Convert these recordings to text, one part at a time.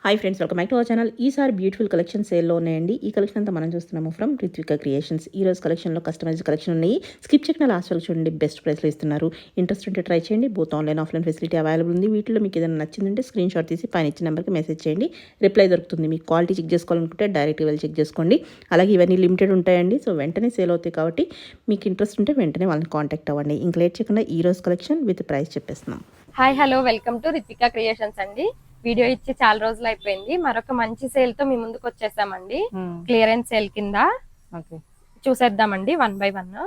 Hi friends, welcome back to our channel. ఈసారి beautiful collection సేల్లో ఉన్నాయండి. ఈ కలెక్షన్ అంతా మనం చూస్తున్నాము ఫ్రమ్ రిత్విక క్రియేషన్స్. ఈ రోజు కలెక్షన్లో కస్టమైజ్డ్ కలెక్షన్ ఉన్నాయి. స్కిప్ చేయకుండా లాస్ట్ వరకు చూడండి, బెస్ట్ ప్రైస్లో ఇస్తున్నారు. ఇంట్రెస్ట్ ఉంటే ట్రై చేయండి. Both online offline facility available ఉంది. వీటిలో మీకు ఏదైనా నచ్చిందంటే స్క్రీన్ షాట్ తీసి పైన ఇచ్చిన నెంబర్కి మెసేజ్ చేయండి, రిప్లై దొరుకుతుంది. మీకు క్వాలిటీ చెక్ చేసుకోవాలనుకుంటే డైరెక్ట్గా వెళ్ళి చెక్ చేసుకోండి. అలాగే ఇవన్నీ లిమిటెడ్ ఉంటాయండి, సో వెంటనే సేల్ అవుతాయి. కాబట్టి మీకు ఇంట్రెస్ట్ ఉంటే వెంటనే వాళ్ళని కాంటాక్ట్ అవ్వండి. ఇంక లేట్ చేయకుండా ఈ రోజు కలెక్షన్ విత్ ప్రైస్ చెప్పేస్తున్నాం. Hi hello welcome to Ritvika creations అండి. వీడియో ఇచ్చి చాలా రోజులు అయిపోయింది. మరొక మంచి సేల్ తో మీ ముందుకు వచ్చేసామండి. క్లియరెన్స్ సేల్ కింద చూసేద్దామండి 1 by 1.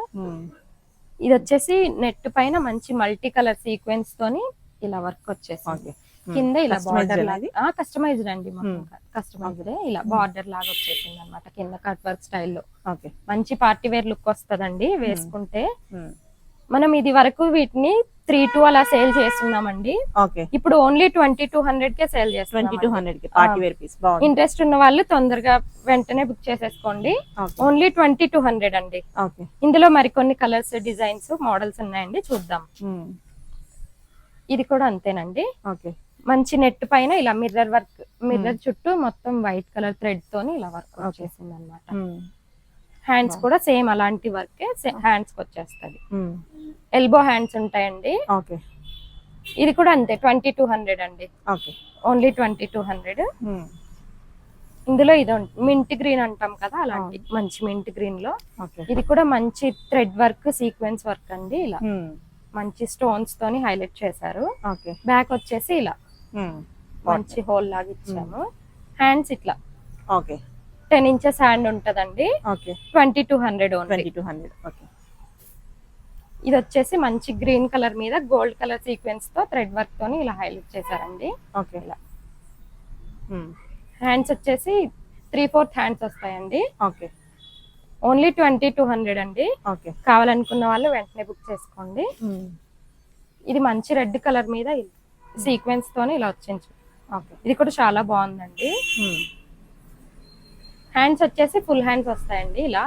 ఇది వచ్చేసి నెట్ పైన మంచి మల్టీ కలర్ సీక్వెన్స్ తోని ఇలా వర్క్ వచ్చేసి కింద ఇలా బార్డర్ లాగా కస్టమైజ్డ్ అండి. కస్టమైజ్డ్ ఇలా బార్డర్ లాగా వచ్చేసింది అనమాట. కింద కట్ వర్క్ స్టైల్లో మంచి పార్టీ వేర్ లుక్ వస్తుందండి వేసుకుంటే. మనం ఇది వరకు వీటిని 3-2 అలా సేల్ చేస్తున్నామండి. ఇప్పుడు ఓన్లీ 2200 కే సేల్ చేస్తున్నాం. ఇంట్రెస్ట్ ఉన్న వాళ్ళు తొందరగా వెంటనే బుక్ చేసేసుకోండి. ఓన్లీ 2200 అండి. ఇందులో మరికొన్ని కలర్స్, డిజైన్స్, మోడల్స్ ఉన్నాయండి, చూద్దాం. ఇది కూడా అంతేనండి. మంచి నెట్ పైన ఇలా మిర్రర్ వర్క్, మిర్రర్ చుట్టూ మొత్తం వైట్ కలర్ థ్రెడ్ తోని ఇలా వర్క్ వచ్చేసింది అనమాట. హ్యాండ్స్ కూడా సేమ్ అలాంటి వర్క్ హ్యాండ్స్ కి వచ్చేస్తుంది. ఎల్బో హ్యాండ్స్ ఉంటాయండి. ఇది కూడా అంతే 2200 అండి. ఓన్లీ 2200. ఇందులో ఇది మింట్ గ్రీన్ అంటాం కదా, అలాంటి మంచి మింట్ గ్రీన్ లో ఇది కూడా మంచి థ్రెడ్ వర్క్, సీక్వెన్స్ వర్క్ అండి. ఇలా మంచి స్టోన్స్ తోని హైలైట్ చేశారు. బ్యాక్ వచ్చేసి ఇలా మంచి హోల్ లాగా ఇచ్చాము. హ్యాండ్స్ ఇట్లా 10 inches హ్యాండ్ ఉంటదండి. 2200 ఓన్లీ. ఇది వచ్చేసి మంచి గ్రీన్ కలర్ మీద గోల్డ్ కలర్ సీక్వెన్స్ తో థ్రెడ్ వర్క్ తోని ఇలా హైలైట్ చేశారండి. ఇలా హ్యాండ్స్ వచ్చేసి 3/4 హ్యాండ్స్ వస్తాయండి. ఓన్లీ 2200 అండి. కావాలనుకున్న వాళ్ళు వెంటనే బుక్ చేసుకోండి. ఇది మంచి రెడ్ కలర్ మీద సీక్వెన్స్ తోని ఇలా వచ్చింది. ఇది కూడా చాలా బాగుందండి. హ్యాండ్స్ వచ్చేసి ఫుల్ హ్యాండ్స్ వస్తాయండి. ఇలా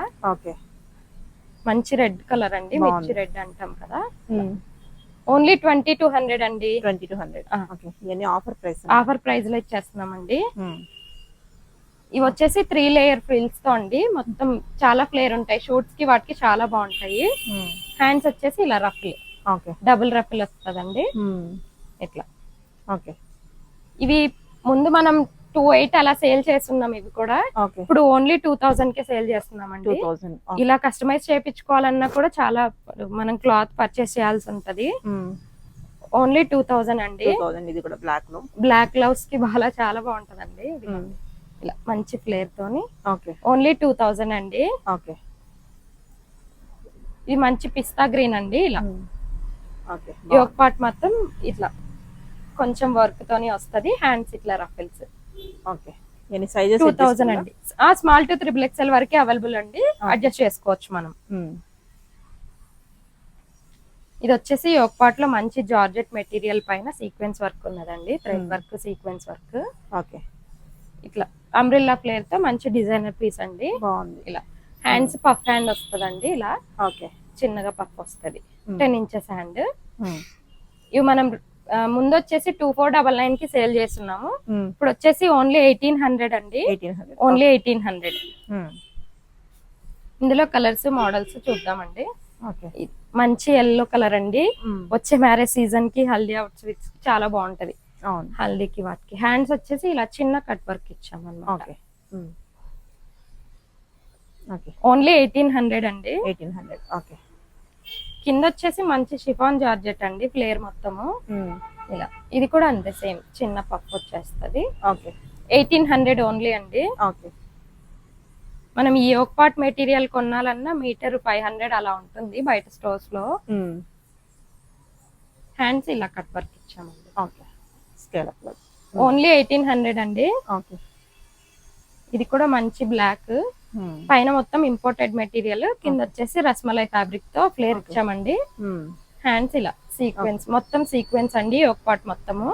మంచి రెడ్ కలర్ అండి, మిర్చి రెడ్ అంటాం కదా. ఓన్లీ 2200 అండి. 2200 ఆఫర్ ప్రైస్ లో ఇచ్చేస్తున్నామండి. ఇవి వచ్చేసి 3 లేయర్ ఫ్రిల్స్ తో అండి. మొత్తం చాలా ఫ్లేర్ ఉంటాయి, షూట్స్ కి వాటికి చాలా బాగుంటాయి. హ్యాండ్స్ వచ్చేసి ఇలా రఫ్లీ డబుల్ రఫ్ల్ వస్తుందండి. ఇట్లా ఇవి ముందు మనం 2800 అలా సేల్ చేస్తున్నాం. ఇవి కూడా ఇప్పుడు ఓన్లీ 2000 కే సేల్ చేస్తున్నామండి. ఇలా కస్టమైజ్ చేయించుకోవాలన్నా కూడా చాలా మనం క్లాత్ పర్చేస్ చేయాల్సి ఉంటది. ఓన్లీ 2000 అండి. ఇది కూడా బ్లాక్ గ్లౌస్ కి చాలా బాగుంటదండి. ఇలా మంచి ఫ్లేర్ తోని ఓన్లీ 2000 అండి. ఇది మంచి పిస్తా గ్రీన్ అండి. ఇలా యోక్ పార్ట్ మొత్తం ఇట్లా కొంచెం వర్క్ తోని వస్తది. హ్యాండ్స్ ఇట్లా రఫిల్స్ 2000 అండి. స్మాల్ టు 3XL వరకే అవైలబుల్ అండి. అడ్జస్ట్ చేసుకోవచ్చు మనం. ఇది వచ్చేసి ఒక పార్ట్ లో మంచి జార్జెట్ మెటీరియల్ పైన సీక్వెన్స్ వర్క్ ఉన్నదండి. Thread work, sequence work. ఇట్లా అంబ్రెల్లా ఫ్లేర్ తో మంచి డిజైనర్ పీస్ అండి. ఇలా హ్యాండ్స్ పఫ్ హ్యాండ్ వస్తుందండి. ఇలా చిన్నగా పఫ్ వస్తుంది. 10 inches హ్యాండ్. ఇవి మనం ముందు వచ్చేసి 2499 కి సేల్ చేస్తున్నాము. ఇప్పుడు వచ్చేసి ఓన్లీ 1800 అండి. ఓన్లీ 1800. ఇందులో కలర్స్, మోడల్స్ చూద్దామండి. మంచి ఎల్లో కలర్ అండి. వచ్చే మ్యారేజ్ సీజన్ కి, హల్దీ అవుట్ఫిట్స్ చాలా బాగుంటది. హల్దీకి వాటికి హ్యాండ్స్ వచ్చేసి ఇలా చిన్న కట్ వర్క్ ఇచ్చాము అన్నమాట. ఓన్లీ 1800 అండి. కింద వచ్చేసి మంచి షిఫాన్ జార్జెట్ అండి, ఫ్లేర్ మొత్తము ఇలా. ఇది కూడా అంతే, సేమ్ చిన్న పఫ్ వచ్చేస్తుంది. 1800 ఓన్లీ అండి. మనం ఈ యోక్ పార్ట్ మెటీరియల్ కొనాలన్నా మీటర్ 500 అలా ఉంటుంది బయట స్టోర్స్ లో. హ్యాండ్స్ ఇలా కట్ వర్క్ ఇచ్చామండి. ఓన్లీ 1800 అండి. ఇది కూడా మంచి బ్లాక్, పైన మొత్తం ఇంపోర్టెడ్ మెటీరియల్, కింద వచ్చేసి రస్మలై ఫ్యాబ్రిక్ తో ఫ్లేర్ ఇచ్చామండి. హ్యాండ్స్ ఇలా సీక్వెన్స్, మొత్తం సీక్వెన్స్ అండి ఒక పార్ట్ మొత్తము.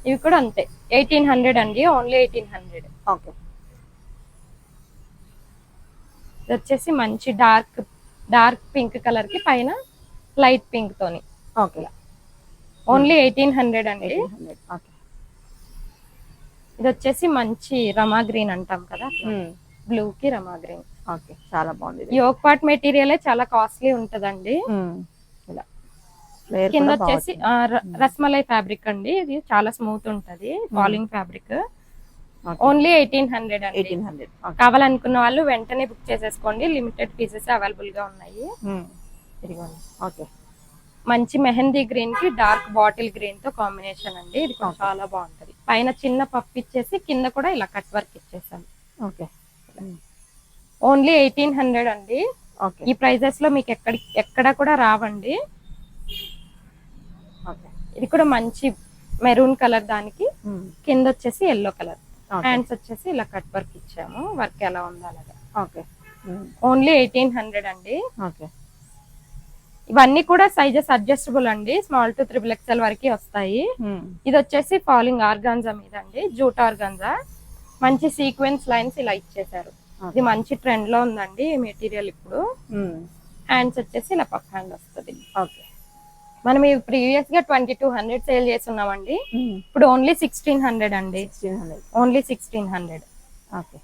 ఇవి కూడా అంతే 1800 అండి. ఓన్లీ 1800. ఇది వచ్చేసి మంచి డార్క్ పింక్ కలర్ కి పైన లైట్ పింక్ తోని. ఓన్లీ 1800 అండి. ఇది వచ్చేసి మంచి రమా గ్రీన్ అంటాం కదా, బ్లూ కి రమా గ్రీన్. ఓకే, చాలా బాగుంది. యోక్ పార్ట్ మెటీరియల్ చాలా కాస్ట్లీ ఉంటదండి. ఇలా కింద వచ్చేసి రస్మలై ఫ్యాబ్రిక్ అండి, ఇది చాలా స్మూత్ ఉంటది, ఫాలింగ్ ఫ్యాబ్రిక్. ఓన్లీ 1800 అండి. 1800. కావాలనుకున్న వాళ్ళు వెంటనే బుక్ చేసేసుకోండి, లిమిటెడ్ పీసెస్ అవైలబుల్ గా ఉన్నాయి. ఇదిగోండి. ఓకే, మంచి మెహందీ గ్రీన్ కి డార్క్ బాటిల్ గ్రీన్ తో కాంబినేషన్ అండి, ఇది చాలా బాగుంటది. పైన చిన్న పఫ్ ఇచ్చేసి కింద కూడా ఇలా కట్ వర్క్ ఇచ్చేసాను. ఓకే, ఓన్లీ 1800 అండి. ఓకే, ఈ ప్రైజెస్ లో మీకు ఎక్కడ కూడా రావండి. ఓకే. ఇది కూడా మంచి మెరూన్ కలర్, దానికి కింద వచ్చేసి ఎల్లో కలర్, హ్యాండ్స్ వచ్చేసి ఇలా కట్ వర్క్ ఇచ్చాము, వర్క్ ఎలా ఉందో అలాగా. ఓకే, ఓన్లీ 1800 అండి. ఓకే. ఇవన్నీ కూడా సైజెస్ అడ్జస్టబుల్ అండి, స్మాల్ టు 3XL వరకు వస్తాయి. ఇది వచ్చేసి ఫాలింగ్ ఆర్గాన్జా మీద అండి, జూట్ ఆర్గాన్జా, మంచి సీక్వెన్స్ లైన్స్ ఇలా ఇచ్చేసారు. ఇది మంచి ట్రెండ్ లో ఉందండి ఈ మెటీరియల్ ఇప్పుడు. హ్యాండ్స్ వచ్చేసి ఇలా పఫ్ హ్యాండ్ వస్తుంది. ఓకే. మనం ప్రీవియస్ గా 2200 సేల్ చేస్తున్నామండి, ఇప్పుడు ఓన్లీ 1600 అండి. 1600. ఓన్లీ 1600. ఓకే.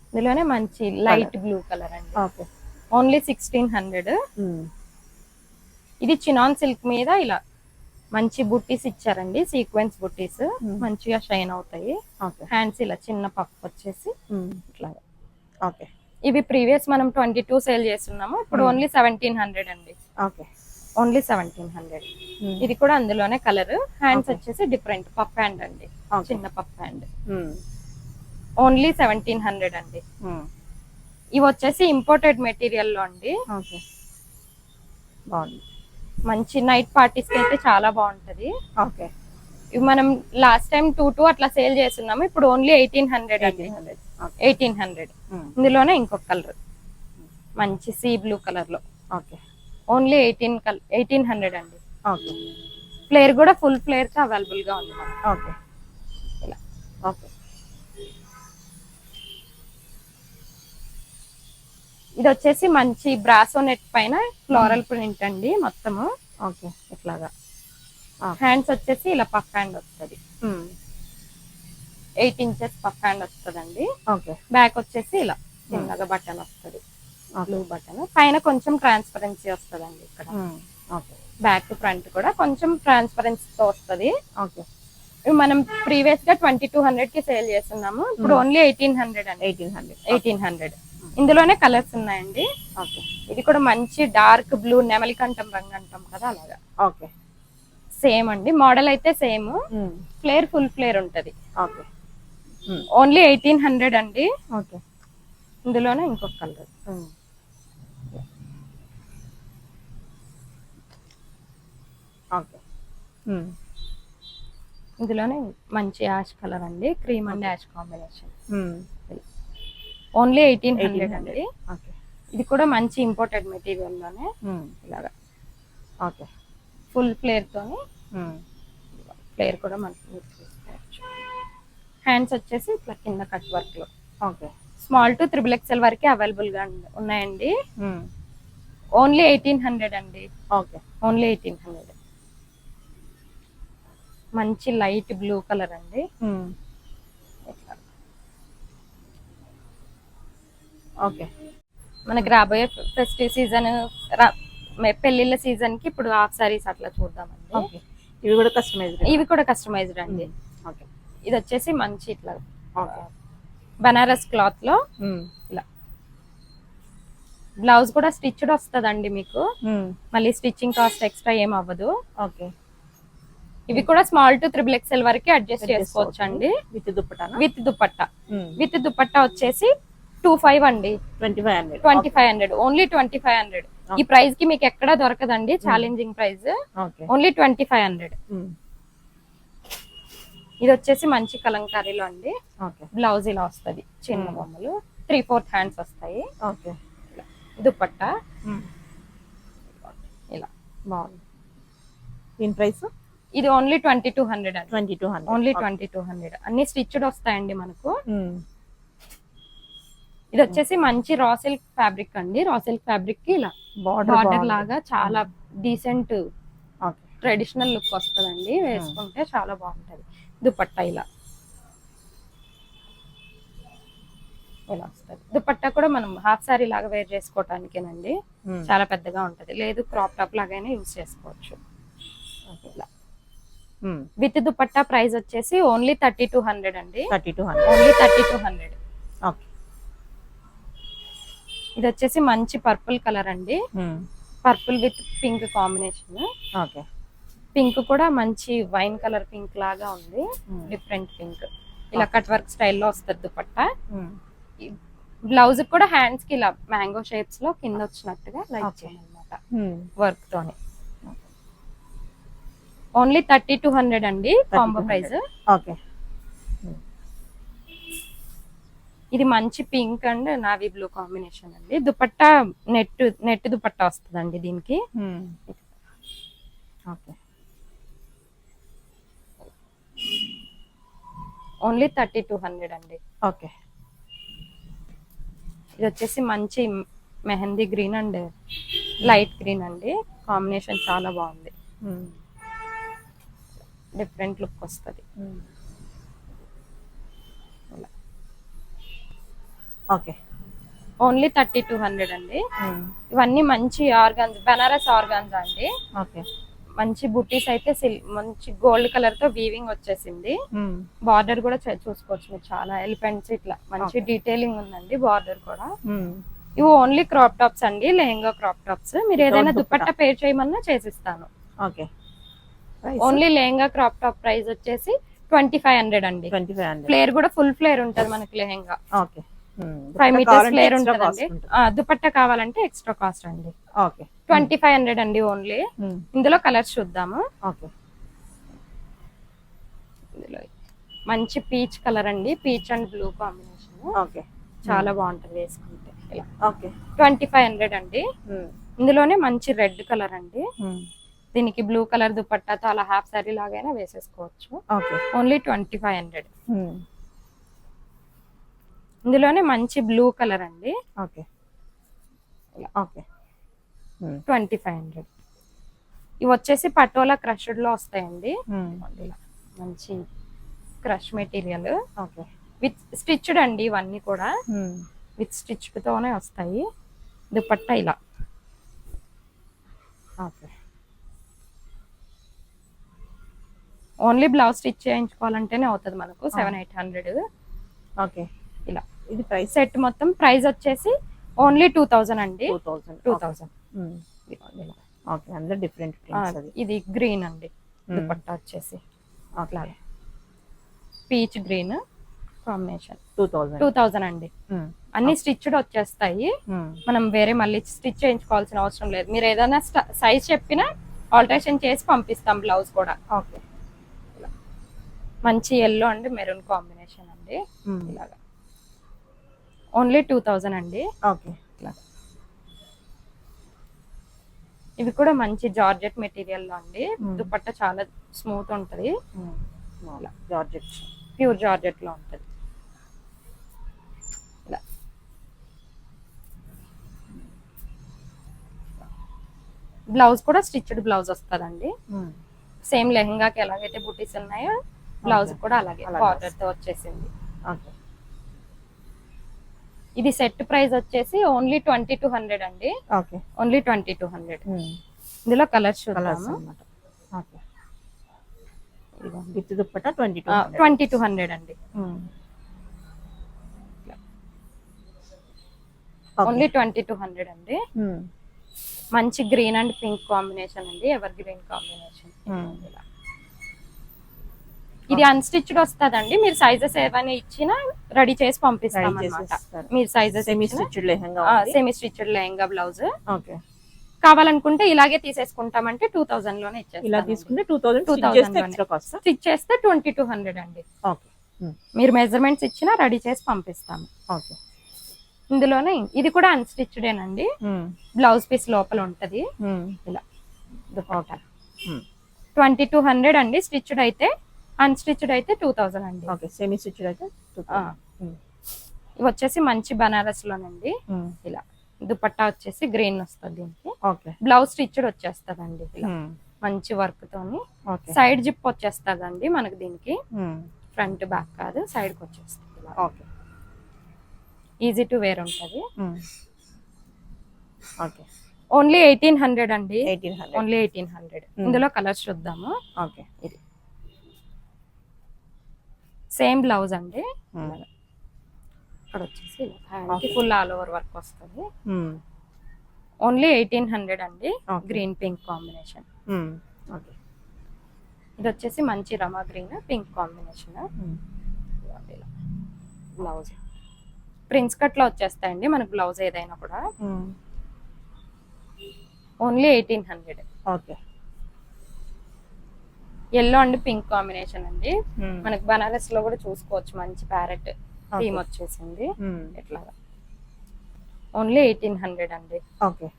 ఇందులోనే మంచి లైట్ బ్లూ కలర్ అండి. ఓకే. ఓన్లీ 1600. ఇది చినాన్ సిల్క్ మీద ఇలా మంచి బుట్టీస్ ఇచ్చారండి, సీక్వెన్స్ బుట్టీస్, మంచిగా షైన్ అవుతాయి. హ్యాండ్స్ ఇలా చిన్న పఫ్ వచ్చేసి ఇట్లా. ఓకే. ఇవి ప్రీవియస్ మనం 22 సేల్ చేస్తున్నాము, ఇప్పుడు ఓన్లీ 1700 అండి. Okay, only 1700. ఇది కూడా అందులోనే కలర్. హ్యాండ్స్ వచ్చేసి డిఫరెంట్ పఫ్ హ్యాండ్ అండి, చిన్న పఫ్ హ్యాండ్. ఓన్లీ 1700 అండి. ఇవి వచ్చేసి ఇంపోర్టెడ్ మెటీరియల్ లో అండి. ఓకే, బాగుంది. మంచి నైట్ పార్టీస్ కి అయితే చాలా బాగుంటది. ఓకే. ఇవి మనం లాస్ట్ టైం 22 అట్లా సేల్ చేస్తున్నాము, ఇప్పుడు ఓన్లీ 1800 అండి. 1800. ఇందులోనే ఇంకొక కలర్ మంచి సీ బ్లూ కలర్ లో. ఓకే. ఓన్లీ 1800 అండి. ఓకే. ఫ్లేర్ కూడా ఫుల్ ఫ్లేర్ తో అవైలబుల్ గా ఉంది మనకి. ఓకే, ఇలా. ఓకే. ఇది వచ్చేసి మంచి బ్రాసో నెట్ పైన ఫ్లోరల్ ప్రింట్ అండి మొత్తము. ఓకే, ఇట్లాగా. హ్యాండ్స్ వచ్చేసి ఇలా పఫ్ హ్యాండ్ వస్తుంది, 8 ఇంచెస్ పఫ్ హ్యాండ్ వస్తుందండి. ఓకే. బ్యాక్ వచ్చేసి ఇలా చిన్నగా బటన్ వస్తుంది, బ్లూ బటన్. పైన కొంచెం ట్రాన్స్పరెన్సీ వస్తుందండి ఇక్కడ. ఓకే. బ్యాక్ ఫ్రంట్ కూడా కొంచెం ట్రాన్స్పరెన్సీ తో వస్తుంది. ఓకే. ఇవి మనం ప్రీవియస్ గా 2200 కి సేల్ చేస్తున్నాము, ఇప్పుడు ఓన్లీ 1800 అండి. 1800. ఇందులోనే కలర్స్ ఉన్నాయండి. ఓకే. ఇది కూడా మంచి డార్క్ బ్లూ నెమలికంఠం రంగు అంటాం కదా అలాగా. ఓకే. సేమ్ అండి, మోడల్ అయితే సేమ్, ఫ్లేర్ ఫుల్ ఫ్లేర్ ఉంటది. ఓకే. ఓన్లీ 1800 అండి. ఓకే. ఇందులోనే ఇంకొక కలర్. ఓకే. ఇందులోనే మంచి యాష్ కలర్ అండి, cream and ash combination. Only 1800 అండి. ఓకే. ఇది కూడా మంచి ఇంపోర్టెడ్ మెటీరియల్ లోనే ఇలాగా. ఓకే. ఫుల్ ఫ్లేర్ తోని, ఫ్లేర్ కూడా మనకి తీసుకోవచ్చు. హ్యాండ్స్ వచ్చేసి ఇట్లా కింద కట్ వర్క్ లో. ఓకే. స్మాల్ టు 3XL వరకే అవైలబుల్ గా ఉన్నాయండి. ఓన్లీ 1800 అండి. ఓకే. ఓన్లీ 1800. మంచి లైట్ బ్లూ కలర్ అండి. ఓకే. మనకి రాబోయే ఫెస్టివ్ సీజన్, పెళ్లిళ్ళ సీజన్ కి ఇప్పుడు హాఫ్ సారీస్ అట్లా చూద్దామండి. ఇవి కూడా కస్టమైజ్డ్. ఇవి కూడా కస్టమైజ్డ్ అండి. ఓకే. ఇది వచ్చేసి మంచి ఇట్లా బనారస్ క్లాత్ లో ఇలా. బ్లౌజ్ కూడా స్టిచ్డ్ వస్తుందండి మీకు, మళ్ళీ స్టిచ్చింగ్ కాస్ట్ ఎక్స్ట్రా ఏం అవ్వదు. ఓకే. ఇవి కూడా స్మాల్ టు 3XL వరకు అడ్జస్ట్ చేసుకోవచ్చు అండి. With dupatta. With dupatta. With dupatta వచ్చేసి 25 అండి. 2500. ఓన్లీ 2500. ఈ ప్రైస్ కి మీకు ఎక్కడా దొరకదండి, ఛాలెంజింగ్ ప్రైస్. ఓన్లీ 2500. ఇది వచ్చేసి మంచి కలంకారీలో అండి. బ్లౌజ్ ఇలా వస్తుంది, చిన్న బొమ్మలు, 3/4 హ్యాండ్స్ వస్తాయి. ఓకే. దుపట్టా ఇలా బాగుంది. దీని ప్రైస్ ఇది ఓన్లీ 2200 అండి. 2200. ఓన్లీ 2200. అన్ని స్టిచ్డ్ వస్తాయండి మనకు. ఇది వచ్చేసి మంచి రా సిల్క్ ఫ్యాబ్రిక్ అండి. రా సిల్క్ ఫ్యాబ్రిక్ కి ఇలా బార్డర్ లాగా చాలా డీసెంట్ ట్రెడిషనల్ లుక్ వస్తుందండి, వేసుకుంటే చాలా బాగుంటది. దుపట్టా ఇలా ఇలా వస్తుంది. దుపట్టా కూడా మనం హాఫ్ సారీ లాగా వేర్ చేసుకోవటానికేనండి, చాలా పెద్దగా ఉంటది. లేదు క్రాప్ టాప్ లాగైనా యూజ్ చేసుకోవచ్చు. ఇలా విత్ దుపట్టా ప్రైస్ వచ్చేసి ఓన్లీ 3200 అండి. 3200 ఓన్లీ 3200. ఓకే. ఇది వచ్చేసి మంచి పర్పుల్ కలర్ అండి, purple with pink combination. Okay. Pink కూడా మంచి వైన్ కలర్ పింక్ లాగా ఉంది, డిఫరెంట్ పింక్. ఇలా కట్ వర్క్ స్టైల్లో వస్తుంది దుపట్టా. బ్లౌజ్ కూడా హ్యాండ్స్ కి ఇలా మ్యాంగో షేప్స్ లో కింద వచ్చినట్టుగా లైక్ చేయాలన్నమాట వర్క్ తోని. ఓన్లీ 3200 అండి కాంబో ప్రైస్. ఓకే. ఇది మంచి pink and navy blue combination అండి. దుపట్టా నెట్ దుపట్టా వస్తుందండి దీనికి. ఓకే. ఓన్లీ 3200 అండి. ఓకే. ఇది వచ్చేసి మంచి mehndi green and light green అండి, కాంబినేషన్ చాలా బాగుంది, డిఫరెంట్ లుక్ వస్తుంది. ఓకే. ఓన్లీ 3200 అండి. ఇవన్నీ మంచి ఆర్గాన్స్, బనారస్ ఆర్గాన్స్ అండి. ఓకే. మంచి బుట్టీస్ అయితే మంచి గోల్డ్ కలర్ తో వీవింగ్ వచ్చేసింది. బార్డర్ కూడా చూసుకోవచ్చు మీరు, చాలా ఎలిఫెంట్స్ ఇట్లా మంచి డీటెయిలింగ్ ఉందండి బార్డర్ కూడా. ఇవి ఓన్లీ క్రాప్ టాప్స్ అండి, లెహంగా క్రాప్ టాప్స్. మీరు ఏదైనా దుపట్టా పేర్ చేయమన్నా చేసిస్తాను. Okay. Only lehenga crop top price వచ్చేసి 2500 అండి. 2500. ఫ్లేర్ కూడా ఫుల్ ఫ్లేర్ ఉంటది మనకి లెహంగా. ఓకే. 5 మీటర్స్ ఫ్లేర్ ఉంటదండి. దుపట్టా కావాలంటే ఎక్స్ట్రా కాస్ట్ అండి. ఓకే. 2500 అండి ఓన్లీ. ఇందులో కలర్స్ చూద్దాము. ఓకే. ఇందులో మంచి పీచ్ కలర్ అండి, peach and blue combination. Okay. చాలా బాగుంటది వేసుకుంటే ఇలా. ఓకే. 2500 అండి. ఇందులోనే మంచి రెడ్ కలర్ అండి, దీనికి బ్లూ కలర్ దుపట్టాతో అలా హాఫ్ సారీ లాగైనా వేసేసుకోవచ్చు. ఓకే. ఓన్లీ 2500. ఇందులోనే మంచి బ్లూ కలర్ అండి. ఓకే. ఓకే. 2500. ఇవి వచ్చేసి పటోలా క్రష్డ్ లో వస్తాయండి. మంచి క్రష్ మెటీరియల్ విత్ స్టిచ్డ్ అండి, ఇవన్నీ కూడా విత్ స్టిచ్డ్ తోనే వస్తాయి. దుపట్టా ఇలా. ఓకే. ఓన్లీ బ్లౌజ్ స్టిచ్ చేయించుకోవాలంటేనే అవుతుంది మనకు 700-800. ఓకే. ఇలా ఇది ప్రైస్ సెట్ మొత్తం ప్రైస్ వచ్చేసి ఓన్లీ 2000 అండి. 2000. ఓకే. అందరూ డిఫరెంట్. ఇది గ్రీన్ అండి దుపట్టా వచ్చేసి అట్లా పీచ్ గ్రీన్ కాంబినేషన్. 2000 అండి. అన్ని స్టిచ్డ్ వచ్చేస్తాయి, మనం వేరే మళ్ళీ స్టిచ్ చేయించుకోవాల్సిన అవసరం లేదు. మీరు ఏదైనా సైజ్ చెప్పినా ఆల్టరేషన్ చేసి పంపిస్తాం బ్లౌజ్ కూడా. ఓకే. మంచి ఎల్లో అండ్ మెరూన్ కాంబినేషన్ అండి. ఇలాగా ఓన్లీ 2000 అండి. ఓకే. ఇవి కూడా మంచి జార్జెట్ మెటీరియల్ లో అండి, దుపట్టా చాలా స్మూత్ ఉంటది, జార్జెట్, ప్యూర్ జార్జెట్ లో ఉంటది. ఇలా బ్లౌజ్ కూడా స్టిచ్డ్ బ్లౌజ్ వస్తుందండి. సేమ్ లెహంగాకి ఎలాగైతే బుటీస్ ఉన్నాయో బ్లౌజ్ కూడా అలాగే బార్డర్ తో వచ్చేసింది. ఇది సెట్ ప్రైస్ వచ్చేసి ఓన్లీ 2200 అండి. ఓన్లీ 2200. ఇందులో కలర్స్ చూద్దాము. విత్ దుపట్టా 2200 అండి. ఓన్లీ 2200 అండి. మంచి గ్రీన్ అండ్ పింక్ కాంబినేషన్ అండి, ఎవర్ గ్రీన్ కాంబినేషన్. ఇది అన్స్టిచ్డ్ వస్తుందండి, మీరు సైజెస్ ఏమైనా ఇచ్చినా రెడీ చేసి పంపిస్తాం అన్నమాట. మీరు sizes semi stitched lehenga blouse కావాలనుకుంటే ఇలాగే తీసేసుకుంటామంటే 2000 లోనే ఇచ్చేస్తాం. ఇలా తీసుకుంటే 2000 స్టిచ్ చేస్తే 2200 అండి. మీరు మెజర్మెంట్స్ ఇచ్చినా రెడీ చేసి పంపిస్తాము. ఇందులోనే ఇది కూడా అన్స్టిచ్డేనండి, బ్లౌజ్ పీస్ లోపల ఉంటది ఇలా. 2200 అండి స్టిచ్డ్ అయితే, అన్స్టిచ్డ్ అయితే 2000 అండి. సెమీ స్టిచ్డ్ అయితే ఇవి వచ్చేసి మంచి బనారస్ లోనండి. ఇలా దుపట్టా వచ్చేసి గ్రీన్ వస్తుంది దీనికి. బ్లౌజ్ స్టిచ్డ్ వచ్చేస్తదండి ఇలా మంచి వర్క్ తోని. సైడ్ జిప్ వచ్చేస్తదండి మనకి దీనికి, ఫ్రంట్ బ్యాక్ కాదు, సైడ్ కి వచ్చేస్తుంది. ఈజీ టు వేర్ ఉంటుంది. ఓకే. ఓన్లీ 1800 అండి. 1800. ఓన్లీ 1800. ఇందులో కలర్స్ చూద్దాము. ఓకే. ఇది సేమ్ బ్లౌజ్ అండి. ఇక్కడ వచ్చేసి హ్యాండ్కి ఫుల్ ఆల్ ఓవర్ వర్క్ వస్తుంది. ఓన్లీ 1800 అండి. Green pink combination. ఓకే. ఇది వచ్చేసి మంచి రమా green pink combination. Blouse prince cut లో వచ్చేస్తాయండి మనకు బ్లౌజ్ ఏదైనా కూడా. Only 1800. Okay. Yellow and pink combination అండి. మనకి బనారస్ లో కూడా చూసుకోవచ్చు. మంచి ప్యారెట్ థీమ్ వచ్చేసింది ఇట్లాగా. ఓన్లీ 1800 అండి. ఓకే.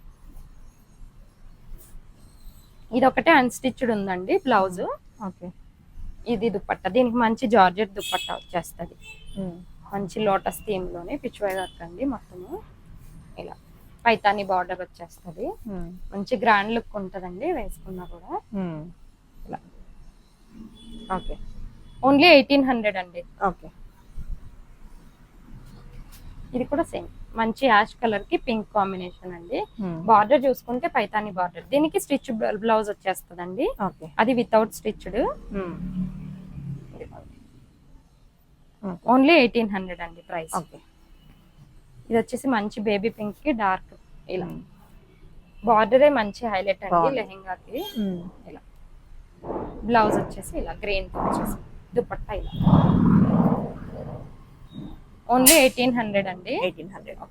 ఇది ఒకటే అన్స్టిచ్డ్ ఉందండి బ్లౌజ్. ఓకే. ఇది దుపట్టా. దీనికి మంచి జార్జెట్ దుపట్టా వచ్చేస్తుంది. మంచి లోటస్ థీమ్ లోనే పిచ్ వై వర్క్ అండి. మొత్తము ఇలా పైతాని బార్డర్ వచ్చేస్తుంది. మంచి గ్రాండ్ లుక్ ఉంటదండి వేసుకున్నా కూడా. ఇలా ఓకే. ఓన్లీ 1800 అండి. ఓకే. ఇది కూడా సేమ్ మంచి యాష్ కలర్ కి పింక్ కాంబినేషన్ అండి. బార్డర్ చూసుకుంటే పైతాని బార్డర్. దీనికి స్టిచ్ బ్లౌజ్ వచ్చేస్తుందండి. అది వితౌట్ స్టిచ్డ్. ఓన్లీ 1800 అండి ప్రైస్. ఇది వచ్చేసి మంచి బేబీ పింక్ కి డార్క్ ఇలా బార్డరే మంచి హైలైట్ అండి లెహెంగాకి. ఇలా బ్లౌజ్ వచ్చేసి ఇలా గ్రీన్ తో వచ్చేసి దుపట్టా ఇలా. ఓన్లీ 1800 అండి. 1800.